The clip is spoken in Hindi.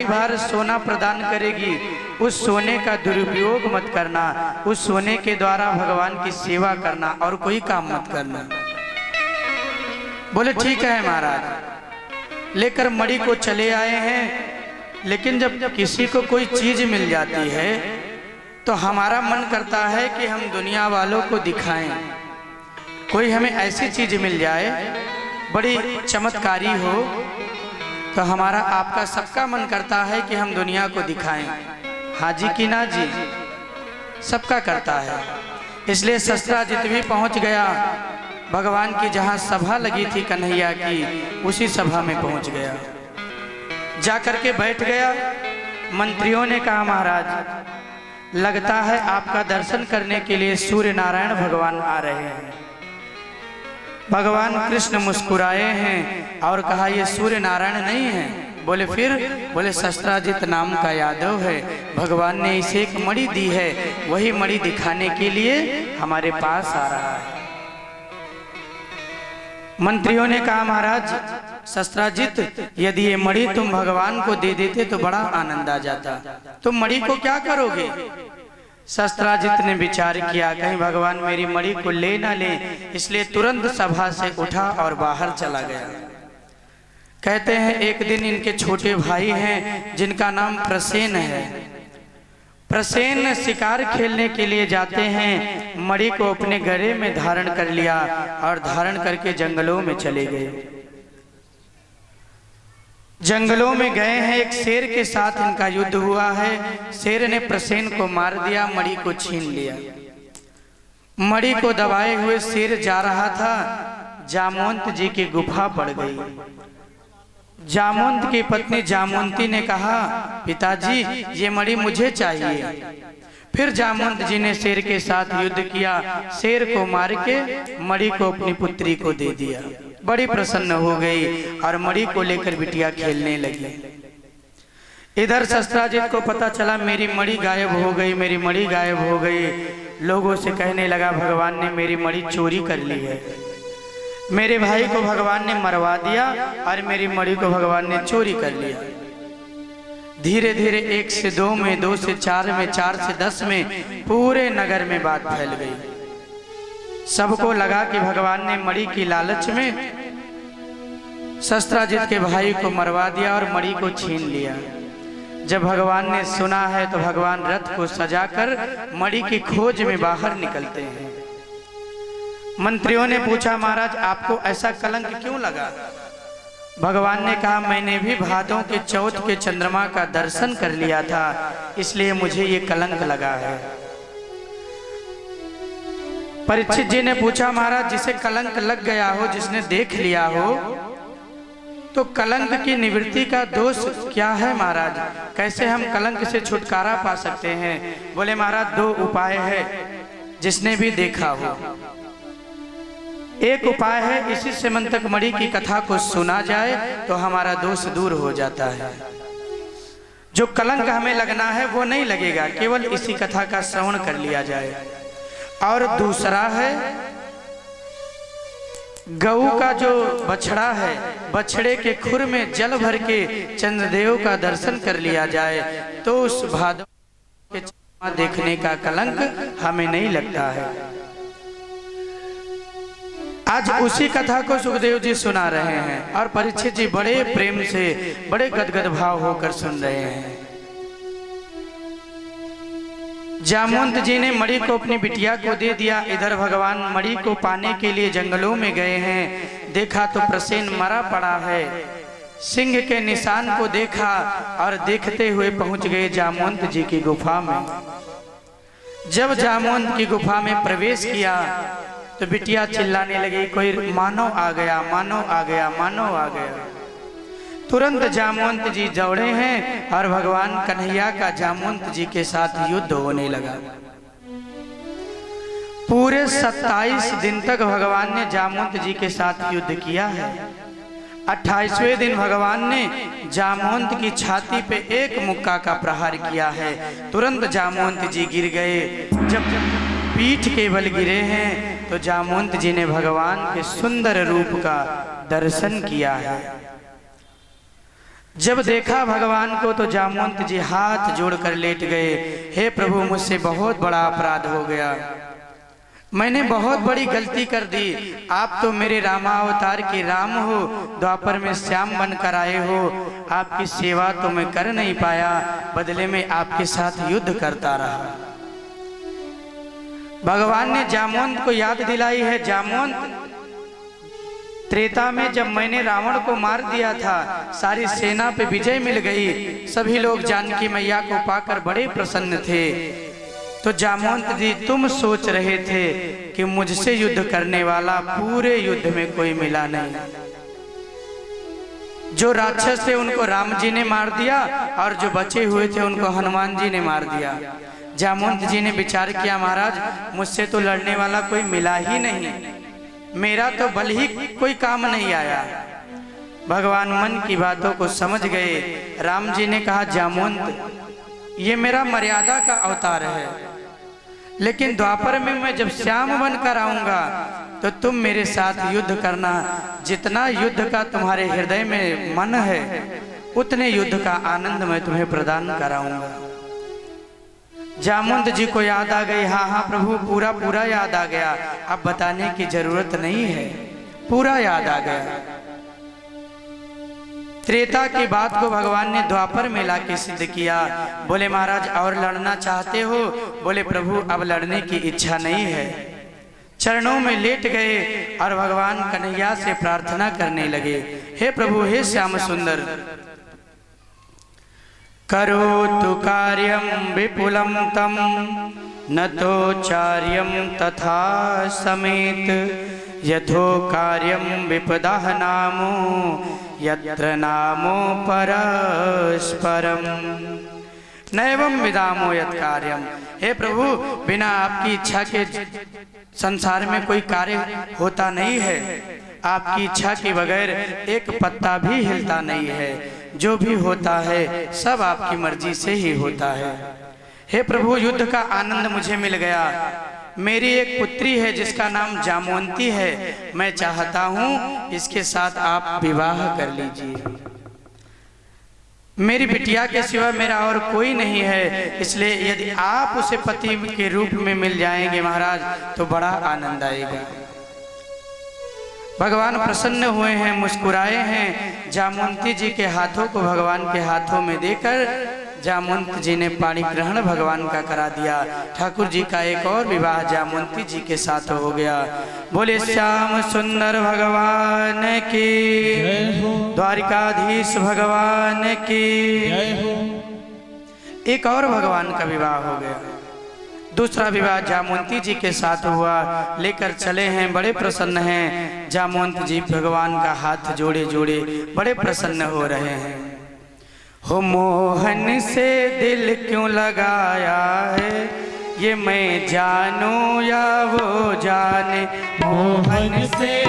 बार सोना प्रदान करेगी, उस सोने का दुरुपयोग मत करना, उस सोने के द्वारा भगवान की सेवा करना और कोई काम मत करना। बोले ठीक है महाराज। लेकर मणि को चले आए हैं। लेकिन जब किसी को कोई चीज मिल जाती है तो हमारा मन करता है कि हम दुनिया वालों को दिखाएं। कोई हमें ऐसी चीज मिल जाए बड़ी चमत्कारी हो तो हमारा आपका सबका मन करता है कि हम दुनिया को दिखाएं। हाँ जी कि ना जी, सबका करता है। इसलिए शस्त्राजित भी पहुंच गया भगवान की जहां सभा लगी थी कन्हैया की, उसी सभा में पहुंच गया। जाकर के बैठ गया। मंत्रियों ने कहा महाराज लगता है आपका दर्शन करने के लिए सूर्य नारायण भगवान आ रहे हैं। भगवान कृष्ण मुस्कुराए हैं और कहा ये सूर्य नारायण नहीं है। बोले फिर? बोले शस्त्राजित नाम का यादव है, भगवान ने इसे एक मणि दी है, वही मणि दिखाने के लिए हमारे पास आ रहा है। मंत्रियों ने कहा महाराज शस्त्राजित यदि ये मणि तुम भगवान को दे देते तो बड़ा आनंद आ जाता, तुम मणि को क्या करोगे? शस्त्राजित ने विचार किया कहीं भगवान मेरी मणि को ले ना ले, इसलिए तुरंत सभा से उठा और बाहर चला गया। कहते हैं एक दिन इनके छोटे भाई हैं जिनका नाम प्रसेन है। प्रसेन शिकार खेलने के लिए जाते हैं, मणि को अपने गले में धारण कर लिया और धारण करके जंगलों में चले गए। जंगलों में गए हैं, एक शेर के साथ इनका युद्ध हुआ है। शेर ने प्रसेन को मार दिया, मणि को छीन लिया। मणि को दबाए हुए शेर जा रहा था, जामवंत जी की गुफा पड़ गई। जामवंत की पत्नी जामवंती ने कहा पिताजी ये मणि मुझे चाहिए। फिर जामवंत जी ने शेर के साथ युद्ध किया, शेर को मार के मणि को अपनी पुत्री को दे दिया। बड़ी प्रसन्न हो गई और मणि को लेकर बिटिया खेलने लगी। इधर शस्त्राजित को पता चला मेरी मणि गायब हो गई, मेरी मणि गायब हो गई। लोगों से कहने लगा भगवान ने मेरी मणि चोरी कर ली है, मेरे भाई को भगवान ने मरवा दिया और मेरी मणि को भगवान ने चोरी कर लिया। धीरे धीरे 1 से 2 में, 2 से 4 में, 4 से 10 में पूरे नगर में बात फैल गई। सबको लगा कि भगवान ने मणि की लालच में शस्त्राजित के भाई को मरवा दिया और मणि को छीन लिया। जब भगवान ने सुना है तो भगवान रथ को सजाकर मणि की खोज में बाहर निकलते हैं। मंत्रियों ने पूछा महाराज आपको ऐसा कलंक क्यों लगा? भगवान ने कहा मैंने भी भादों के चौथ के चंद्रमा का दर्शन कर लिया था, इसलिए मुझे ये कलंक लगा है। परीक्षित जी ने पूछा महाराज जिसे कलंक लग गया हो, जिसने देख लिया हो, तो कलंक की निवृत्ति का दोष क्या है महाराज? कैसे हम कलंक से छुटकारा पा सकते हैं? बोले महाराज 2 उपाय है जिसने भी देखा हो। एक उपाय है इसी सेमंतक मणि की कथा को सुना जाए तो हमारा दोष दूर हो जाता है। जो कलंक हमें लगना है वो नहीं लगेगा, केवल इसी कथा का श्रवण कर लिया जाए। और दूसरा है गऊ का जो बछड़ा है, बछड़े के खुर में जल भर के चंद्रदेव का दर्शन कर लिया जाए तो उस भादव के चंद्रमा देखने का कलंक हमें नहीं लगता है। आज उसी कथा को सुखदेव जी सुना रहे हैं और परीक्षित जी बड़े प्रेम से, बड़े गदगद भाव होकर सुन रहे हैं। जामवंत जी ने मणि को अपनी बिटिया को दे दिया। इधर भगवान मणि को पाने के लिए जंगलों में गए हैं। देखा तो प्रसेन मरा पड़ा है, सिंह के निशान को देखा और देखते हुए पहुंच गए जामवंत जी की गुफा में। जब जामवंत की गुफा में प्रवेश किया तो बिटिया चिल्लाने लगी कोई मानो आ गया, मानो आ गया, मानो आ गया। तुरंत जामवंत जी दौड़े हैं और भगवान कन्हैया का जामवंत जी के साथ युद्ध होने लगा। पूरे 27 दिन तक भगवान ने जामवंत जी के साथ युद्ध किया है। 28वें दिन भगवान ने जामवंत की छाती पे एक मुक्का का प्रहार किया है। तुरंत जामवंत जी गिर गए। जब पीठ के बल गिरे हैं तो जामवंत जी ने भगवान के सुंदर रूप का दर्शन किया है। जब देखा भगवान को तो जामवंत जी हाथ जोड़कर लेट गए। हे प्रभु, मुझसे बहुत बड़ा अपराध हो गया, मैंने बहुत बड़ी गलती कर दी। आप तो मेरे रामावतार के राम हो, द्वापर में श्याम बनकर आए हो, आपकी सेवा तो मैं कर नहीं पाया, बदले में आपके साथ युद्ध करता रहा। भगवान ने जामवंत को याद दिलाई है, जामवंत, त्रेता में जब मैंने रावण को मार दिया था, सारी सेना पे विजय मिल गई, सभी लोग जानकी मैया को पाकर बड़े प्रसन्न थे। तो जामवंत जी, तुम सोच रहे थे कि मुझसे युद्ध करने वाला पूरे युद्ध में कोई मिला नहीं। जो राक्षस थे उनको राम जी ने मार दिया और जो बचे हुए थे उनको हनुमान जी ने मार दिया। जामवंत जी ने विचार किया, महाराज मुझसे तो लड़ने वाला कोई मिला ही नहीं, मेरा तो बल ही कोई काम नहीं आया। भगवान मन की बातों को समझ गए। राम जी ने कहा, जामवंत, ये मेरा मर्यादा का अवतार है, लेकिन द्वापर में मैं जब श्याम बनकर आऊंगा तो तुम मेरे साथ युद्ध करना। जितना युद्ध का तुम्हारे हृदय में मन है, उतने युद्ध का आनंद मैं तुम्हें प्रदान कराऊंगा। जामवंत जी को याद आ गई, हाँ हाँ प्रभु, पूरा पूरा याद आ गया, अब बताने की जरूरत नहीं है, पूरा याद आ गया। त्रेता की बात को भगवान ने द्वापर में लाके सिद्ध किया। बोले, महाराज और लड़ना चाहते हो? बोले, प्रभु अब लड़ने की इच्छा नहीं है। चरणों में लेट गए और भगवान कन्हैया से प्रार्थना करने लगे, हे प्रभु, हे श्याम सुंदर, करोतु कार्यम विपुलम तम न तो चार्यम तथा समेत यथो कार्यम विपदाह नामो यत्र नामो परस्परम नैवं विदामो यत् कार्यम। हे प्रभु, बिना आपकी इच्छा के संसार में कोई कार्य होता नहीं है, आपकी इच्छा के बगैर एक पत्ता भी हिलता नहीं है, जो भी होता है सब आपकी मर्जी से ही होता है। हे प्रभु, युद्ध का आनंद मुझे मिल गया। मेरी एक पुत्री है जिसका नाम जामवंती है, मैं चाहता हूँ इसके साथ आप विवाह कर लीजिए। मेरी बिटिया के सिवा मेरा और कोई नहीं है, इसलिए यदि आप उसे पति के रूप में मिल जाएंगे महाराज तो बड़ा आनंद आएगा। भगवान प्रसन्न हुए हैं, मुस्कुराए हैं। जामवंती जी के हाथों को भगवान के हाथों में देकर जामवंत जी ने पाणी ग्रहण भगवान का करा दिया। ठाकुर जी का एक और विवाह जामवंती जी के साथ हो गया। बोले श्याम सुंदर भगवान की, द्वारिकाधीश भगवान की। एक और भगवान का विवाह हो गया। दूसरा विवाह जामवंती जी के साथ हुआ। लेकर चले हैं, बड़े प्रसन्न हैं। जामवंत जी भगवान का हाथ जोड़े जोड़े बड़े प्रसन्न हो रहे हैं। हो मोहन से दिल क्यों लगाया है, ये मैं जानूं या वो जाने। मोहन से